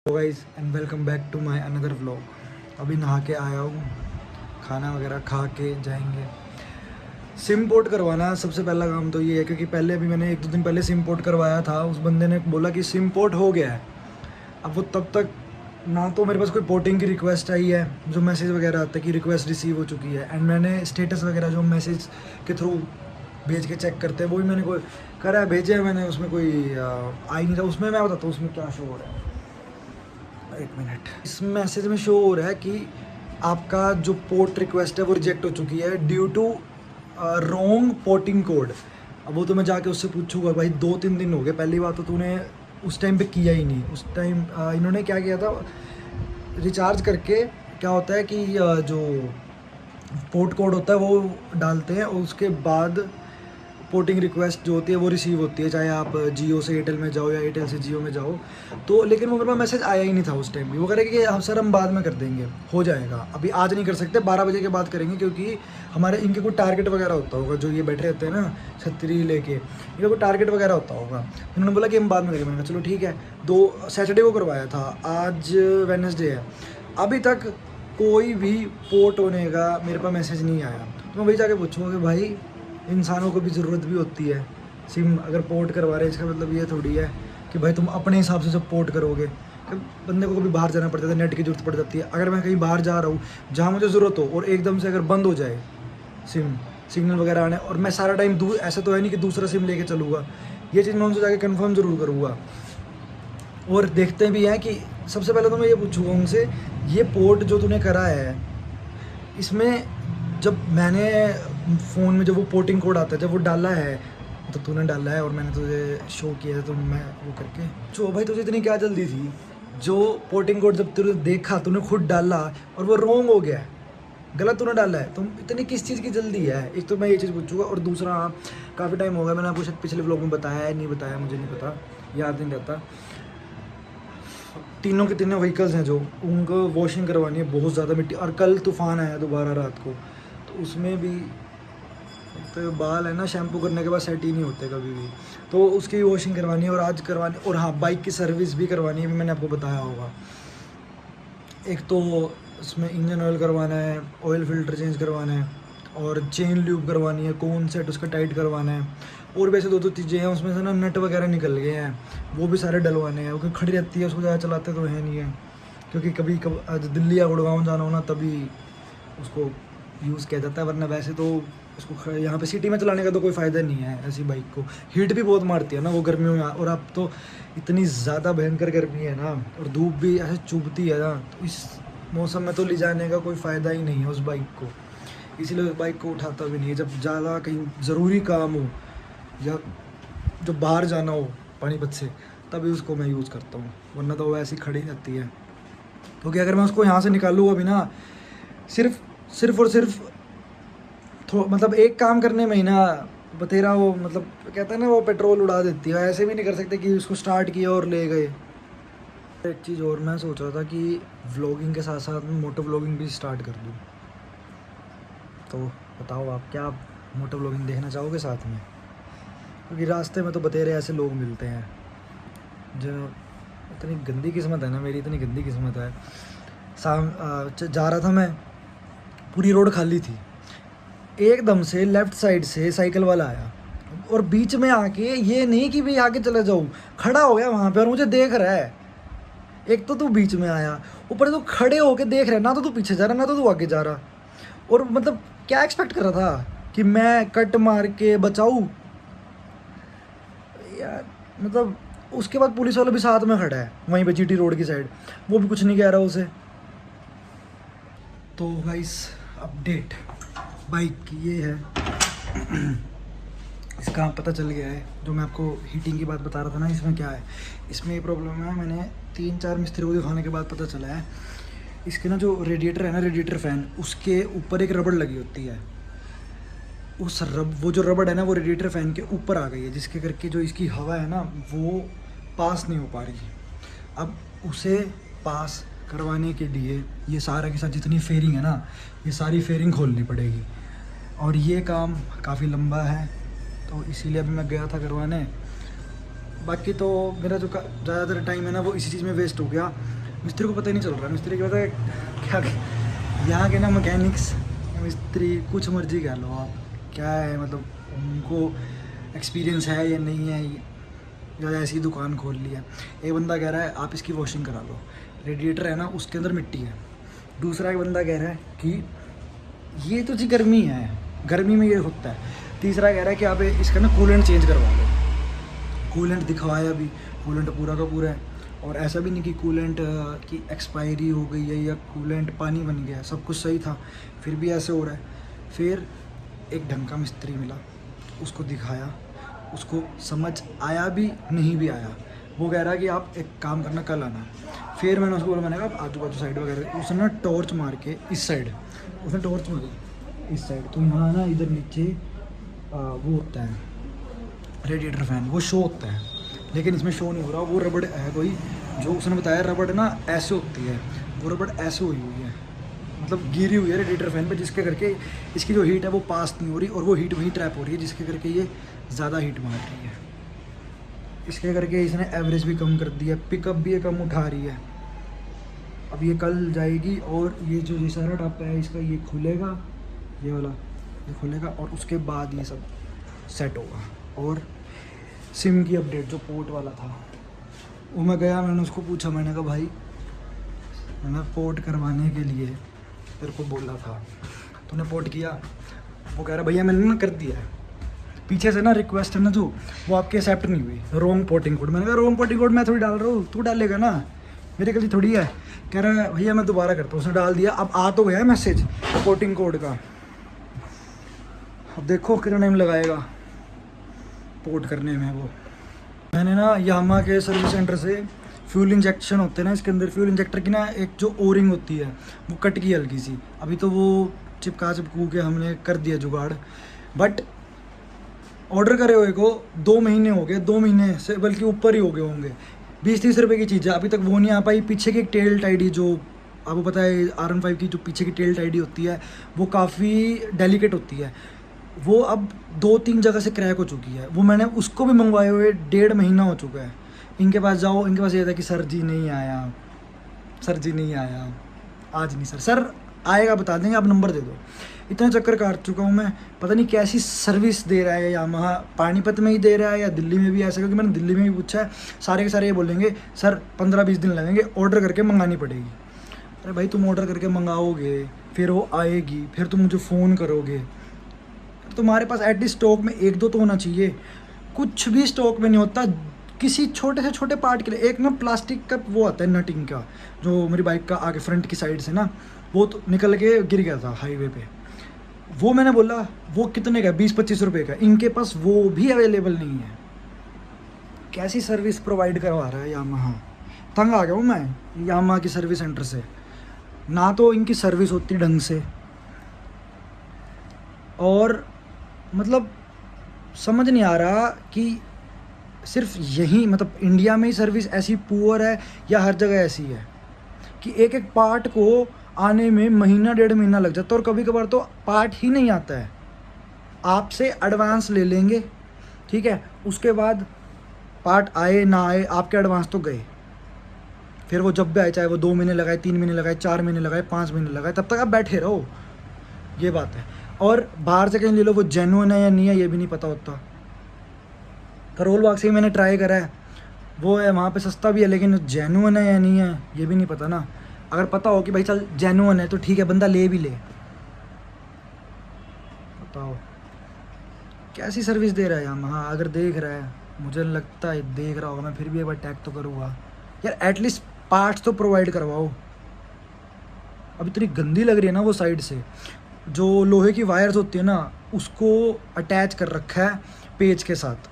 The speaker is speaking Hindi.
Guys and welcome back to my another vlog. अभी नहा के आया हूँ, खाना वगैरह खा के जाएंगे। सिम पोर्ट करवाना सबसे पहला काम तो ये है, क्योंकि पहले अभी मैंने 1-2 दिन पहले सिम पोर्ट करवाया था। उस बंदे ने बोला कि सिम पोर्ट हो गया है। अब वो तब तक ना तो मेरे पास कोई पोर्टिंग की रिक्वेस्ट आई है, जो मैसेज वगैरह आता है कि रिक्वेस्ट रिसीव हो चुकी है, एंड मैंने स्टेटस वगैरह जो मैसेज के थ्रू भेज के चेक करते हैं वो भी मैंने कोई करा है, भेजे है मैंने, उसमें कोई आ ही नहीं रहा। उसमें मैं बताता हूँ उसमें क्या शो हो रहा है। एक मिनट। इस मैसेज में शो हो रहा है कि आपका जो पोर्ट रिक्वेस्ट है वो रिजेक्ट हो चुकी है due to wrong porting code. अब वो तो मैं जाके उससे पूछूंगा, भाई 2-3 दिन हो गए, पहली बात तो तूने उस टाइम पे किया ही नहीं। उस टाइम इन्होंने क्या किया था, रिचार्ज करके क्या होता है कि जो पोर्ट कोड होता है वो डालते हैं और उसके बाद पोर्टिंग रिक्वेस्ट जो होती है वो रिसीव होती है, चाहे आप जियो से एयरटेल में जाओ या एयरटेल से जियो में जाओ। तो लेकिन वो मेरे पास मैसेज आया ही नहीं था उस टाइम भी। वो कह रहे कि हम सर हम बाद में कर देंगे, हो जाएगा, अभी आज नहीं कर सकते, 12 बजे के बाद करेंगे, क्योंकि हमारे इनके कोई टारगेट वगैरह होता होगा, जो ये बैठे रहते हैं ना छतरी लेके, इनका कोई टारगेट वगैरह होता होगा। उन्होंने बोला कि हम बाद में करेंगे। मैंने कहा चलो ठीक है। 2 सैटरडे को करवाया था, आज वेडनेसडे है, अभी तक कोई भी पोर्ट होने का मेरे पास मैसेज नहीं आया। तो मैं वही जाके पूछूँगा कि भाई इंसानों को भी ज़रूरत भी होती है, सिम अगर पोर्ट करवा रहे हैं इसका मतलब ये थोड़ी है कि भाई तुम अपने हिसाब से जब पोर्ट करोगे। बंदे को कभी बाहर जाना पड़ता है, नेट की ज़रूरत पड़ जाती है। अगर मैं कहीं बाहर जा रहा हूँ जहाँ मुझे ज़रूरत हो और एकदम से अगर बंद हो जाए सिग्नल वगैरह आने, और मैं सारा टाइम ऐसा तो है नहीं कि दूसरा सिम लेके चलूँगा, ये चीज़ मैं उनसे जाके कन्फर्म ज़रूर करूँगा। और देखते भी हैं कि सबसे पहले तो मैं ये पूछूँगा उनसे, ये पोर्ट जो तूने करा है इसमें जब मैंने फ़ोन में जब वो पोर्टिंग कोड आता है, जब वो डाला है, तो तूने डाला है और मैंने तुझे शो किया है, तो मैं वो करके जो भाई तुझे इतनी क्या जल्दी थी, जो पोर्टिंग कोड जब तूने देखा, तूने खुद डाला और वो रॉन्ग हो गया है, गलत तूने डाला है, तुम इतनी किस चीज़ की जल्दी है? एक तो मैं ये चीज़ पूछूंगा। और दूसरा, काफ़ी टाइम हो गया, मैंने आपको शायद पिछले व्लॉग में बताया है, नहीं बताया मुझे नहीं पता, याद नहीं रहता। तीनों के तीनों व्हीकल्स हैं जो उनको वॉशिंग करवानी है, बहुत ज़्यादा मिट्टी, और कल तूफ़ान आया दोबारा रात को, तो उसमें भी तो बाल है ना, शैम्पू करने के बाद सेट ही नहीं होते कभी भी, तो उसकी वॉशिंग करवानी है और आज करवानी। और हाँ, बाइक की सर्विस भी करवानी है, मैंने आपको बताया होगा। एक तो उसमें इंजन ऑयल करवाना है, ऑयल फिल्टर चेंज करवाना है, और चेन ल्यूब करवानी है, कौन सेट उसका टाइट करवाना है, और वैसे 2 चीज़ें हैं उसमें से ना, नट वगैरह निकल गए हैं, वो भी सारे डलवाने हैं, क्योंकि खड़ी रहती है, उसको ज़्यादा चलाते तो है नहीं है, क्योंकि कभी आज दिल्ली या गुड़गांव जाना हो ना तभी उसको यूज़ किया जाता है, वरना वैसे तो उसको यहाँ पे सिटी में चलाने का तो कोई फ़ायदा नहीं है। ऐसी बाइक को हीट भी बहुत मारती है ना वो गर्मियों में, और अब तो इतनी ज़्यादा भयंकर गर्मी है ना, और धूप भी ऐसे चुभती है ना, तो इस मौसम में तो ले जाने का कोई फ़ायदा ही नहीं है उस बाइक को, इसीलिए उस बाइक को उठाता भी नहीं है। जब ज़्यादा कहीं ज़रूरी काम हो या जो बाहर जाना हो पानीपत से, तभी उसको मैं यूज़ करता हूँ, वरना तो वो ऐसी खड़ी रहती है। क्योंकि अगर मैं उसको यहाँ से निकालूँ अभी ना, सिर्फ और सिर्फ मतलब एक काम करने में ही ना बतेरा, वो मतलब कहते हैं ना, वो पेट्रोल उड़ा देती है। ऐसे भी नहीं कर सकते कि उसको स्टार्ट किया और ले गए। एक चीज़ और मैं सोच रहा था कि व्लॉगिंग के साथ साथ मैं मोटो व्लॉगिंग भी स्टार्ट कर दूँ, तो बताओ आप क्या मोटो व्लॉगिंग देखना चाहोगे साथ में? क्योंकि रास्ते में तो बतेरे ऐसे लोग मिलते हैं जो, इतनी गंदी किस्मत है ना मेरी, इतनी गंदी किस्मत है। जा रहा था मैं, पूरी रोड खाली थी, एकदम से लेफ़्ट साइड से साइकिल वाला आया और बीच में आके, ये नहीं कि भाई आगे चले जाऊँ, खड़ा हो गया वहाँ पे और मुझे देख रहा है। एक तो तू बीच में आया, ऊपर तो खड़े होके देख रहा है, ना तो तू पीछे जा रहा, ना तो तू आगे जा रहा, और मतलब क्या एक्सपेक्ट कर रहा था कि मैं कट मार के बचाऊँ यार? मतलब उसके बाद पुलिस वाला भी साथ में खड़ा है वहीं पे जीटी रोड की साइड, वो भी कुछ नहीं कह रहा उसे। तो गाइस अपडेट बाइक की ये है, इसका पता चल गया है, जो मैं आपको हीटिंग की बात बता रहा था ना, इसमें क्या है, इसमें ये प्रॉब्लम है, मैंने 3-4 मिस्त्री को दिखाने के बाद पता चला है। इसके ना जो रेडिएटर है ना, रेडिएटर फ़ैन, उसके ऊपर एक रबड़ लगी होती है, वो जो रबड़ है ना, वो रेडिएटर फ़ैन के ऊपर आ गई है, जिसके करके जो इसकी हवा है ना वो पास नहीं हो पा रही। अब उसे पास करवाने के लिए ये सारा के साथ जितनी फेयरिंग है ना, ये सारी फेयरिंग खोलनी पड़ेगी, और ये काम काफ़ी लंबा है, तो इसीलिए अभी मैं गया था करवाने। बाकी तो मेरा जो ज़्यादातर टाइम है ना वो इसी चीज़ में वेस्ट हो गया। मिस्त्री को पता ही नहीं चल रहा, मिस्त्री क्या पता है क्या, यहाँ के ना मैकेनिक्स मिस्त्री कुछ मर्जी कह लो आप, क्या है मतलब उनको एक्सपीरियंस है या नहीं है, या ऐसी दुकान खोल ली है। एक बंदा कह रहा है आप इसकी वॉशिंग करा लो, रेडिएटर है ना उसके अंदर मिट्टी है। दूसरा एक बंदा कह रहा है कि ये तो जी गर्मी है, गर्मी में ये होता है। तीसरा कह रहा है कि आप इसका ना कूलेंट चेंज करवा लो। कूलेंट दिखवाया भी, कूलेंट पूरा का पूरा है, और ऐसा भी नहीं कि कूलेंट की एक्सपायरी हो गई है या कूलेंट पानी बन गया है, सब कुछ सही था, फिर भी ऐसे हो रहा है। फिर एक ढंग का मिस्त्री मिला, उसको दिखाया, उसको समझ आया भी नहीं भी आया। वो कह रहा है कि आप एक काम करना कल आना। फिर मैंने उसको बोला, मैंने कहा आजू बाजू साइड वगैरह, उसने ना टॉर्च मार के इस साइड, उसने टॉर्च मारी इस साइड, तो यहाँ ना इधर नीचे वो होता है रेडिएटर फैन, वो शो होता है, लेकिन इसमें शो नहीं हो रहा। वो रबड़ है कोई, जो उसने बताया रबड़ ना ऐसे होती है, वो रबड़ ऐसे हुई हुई है, मतलब गिरी हुई है रेडिएटर फैन पे, जिसके करके इसकी जो हीट है वो पास नहीं हो रही, और वो हीट वहीं ट्रैप हो रही है, जिसके करके ये ज़्यादा हीट मार रही है। इसके करके इसने एवरेज भी कम कर दिया, पिकअप भी ये कम उठा रही है। अब ये कल जाएगी और ये जो ये सारा टप है इसका ये खुलेगा, ये वाला ये खुलेगा, और उसके बाद ये सब सेट होगा। और सिम की अपडेट जो पोर्ट वाला था वो मैं गया, मैंने उसको पूछा, मैंने कहा भाई मैंने पोर्ट करवाने के लिए तेरे को बोला था, तूने पोर्ट किया? वो कह रहा भैया मैंने ना कर दिया है, पीछे से ना रिक्वेस्ट है ना जो वो आपकी एक्सेप्ट नहीं हुई, रॉन्ग पोर्टिंग कोड। मैंने कहा रॉन्ग पोर्टिंग कोड मैं थोड़ी डाल रहा हूँ, तू डालेगा ना, मेरे गलती थोड़ी है। कह रहा है भैया मैं दोबारा करता हूँ, उसने डाल दिया, अब आ तो गया मैसेज पोर्टिंग कोड का। अब देखो कितना टाइम लगाएगा पोर्ट करने में। वो मैंने ना यामा के सर्विस सेंटर से फ्यूल इंजेक्शन होते हैं ना, इसके अंदर फ्यूल इंजेक्टर की ना एक जो ओरिंग होती है वो कट की हल्की सी, अभी तो वो चिपकू के हमने कर दिया जुगाड़। बट ऑर्डर करे हुए को 2 महीने हो गए, 2 महीने से बल्कि ऊपर ही हो गए होंगे। 20-30 रुपये की चीज़ है, अभी तक वो नहीं आ पाई। पीछे की एक टेल टाइडी, जो आपको पता है R15 की जो पीछे की टेल टाइडी होती है वो काफ़ी डेलिकेट होती है, वो अब 2-3 जगह से क्रैक हो चुकी है। वो मैंने उसको भी मंगवाए हुए 1.5 महीना हो चुका है। इनके पास जाओ, इनके पास ये था कि सर जी नहीं आया, सर जी नहीं आया, आज नहीं सर, सर आएगा बता देंगे, आप नंबर दे दो। इतना चक्कर काट चुका हूँ मैं, पता नहीं कैसी सर्विस दे रहा है यामाहा, पानीपत में ही दे रहा है या दिल्ली में भी ऐसा, क्योंकि मैंने दिल्ली में भी पूछा है, सारे के सारे ये बोलेंगे सर 15-20 दिन लगेंगे, ऑर्डर करके मंगानी पड़ेगी। अरे भाई तुम ऑर्डर करके मंगाओगे, फिर वो आएगी, फिर तुम मुझे फ़ोन करोगे, तुम्हारे पास एटलीस्ट स्टॉक में 1-2 तो होना चाहिए। कुछ भी स्टॉक में नहीं होता, किसी छोटे से छोटे पार्ट के लिए। एक ना प्लास्टिक का वो आता है नटिंग का, जो मेरी बाइक का आगे फ्रंट की साइड से ना वो तो निकल के गिर गया था हाईवे पे, वो मैंने बोला वो कितने का, 20-25 रुपये का। इनके पास वो भी अवेलेबल नहीं है। कैसी सर्विस प्रोवाइड करवा रहा है यामाहा, तंग आ गया हूँ मैं यामाहा की सर्विस सेंटर से। ना तो इनकी सर्विस होती ढंग से, और मतलब समझ नहीं आ रहा कि सिर्फ यही मतलब इंडिया में ही सर्विस ऐसी पुअर है या हर जगह ऐसी है कि एक एक पार्ट को आने में महीना 1.5 महीना लग जाता है, और कभी कभार तो पार्ट ही नहीं आता है। आपसे एडवांस ले लेंगे, ठीक है, उसके बाद पार्ट आए ना आए आपके एडवांस तो गए, फिर वो जब भी आए, चाहे वो 2 महीने लगाए, 3 महीने लगाए, 4 महीने लगाए, 5 महीने लगाए, तब तक आप बैठे रहो, ये बात है। और बाहर से कहीं ले लो, वो जेन्युइन है या नहीं है ये भी नहीं पता होता। करोल बाग से ही मैंने ट्राई करा है, वो है वहाँ पे सस्ता भी है, लेकिन जेन्युइन है या नहीं है ये भी नहीं पता ना। अगर पता हो कि भाई चल जेन्युइन है तो ठीक है, बंदा ले भी ले। बताओ कैसी सर्विस दे रहा है यामाहा। अगर देख रहा है, मुझे लगता है देख रहा होगा, मैं फिर भी एक बार टैग तो करूँगा यार, एटलीस्ट पार्ट्स तो प्रोवाइड करवाओ। अब इतनी गंदी लग रही है ना वो साइड से, जो लोहे की वायर्स होती है ना उसको अटैच कर रखा है पेज के साथ,